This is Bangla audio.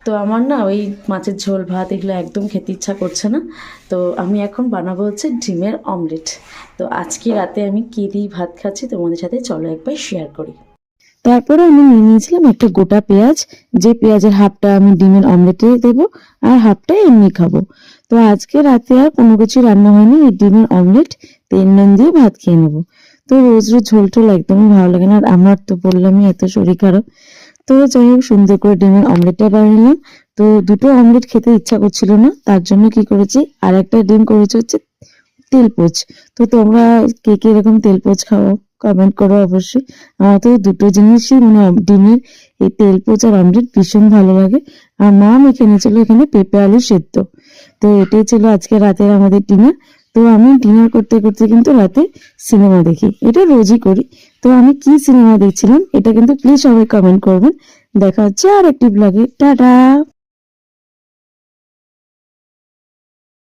তো আমার না ওই মাছের ঝোল ভাত এগুলো একদম খেতে ইচ্ছা করছে না। তো আমি এখন বানাবো হচ্ছে ডিমের অমলেট। তো আজকে রাতে আমি কী দিয়ে ভাত খাচ্ছি তোমাদের সাথে চলো একবার শেয়ার করি। তারপরে আমি নিয়ে নিয়েছিলাম একটা গোটা পেঁয়াজ, যে পেঁয়াজের হাফটা আমি ডিমের অমলেটে দেবো আর হাফটা এমনি খাবো। তো আজকে রাতে আর কোনো কিছু রান্না হয়নি, এই ডিমের অমলেট তেল নুন দিয়ে ভাত খেয়ে নেবো। তো রোজ রোজ ঝোল টোল একদমই ভালো লাগে না, আর আমার তো বললামই এত শরীর খারাপ। তো যাই হোক, সুন্দর করে ডিমের অমলেটটা বানিয়ে নিলাম। তো দুটো অমলেট খেতে ইচ্ছা করছিল না, তার জন্য কি করেছি, আর একটা ডিম করেছি হচ্ছে তেলপোচ। তো তোমরা কে কে এরকম তেলপোচ খাও কমেন্ট করো অবশ্যই। আমার তো দুটো জিনিসই মানে ডিমের এই তেলপোচ আর অমলেট ভীষণ ভালো লাগে। আর মা মেখে নিয়েছিল এখানে পেঁপে আলু সেদ্ধ। তো এটাই ছিল আজকে রাতের আমাদের ডিনার। তো আমি ডিনার করতে করতে কিন্তু রাতে সিনেমা দেখি, এটা রোজই করি। তো আমি কি সিনেমা দেখছিলাম এটা কিন্তু প্লিজ সবাই কমেন্ট করবেন। দেখা হচ্ছে আর একটি ব্লগে, টাটা।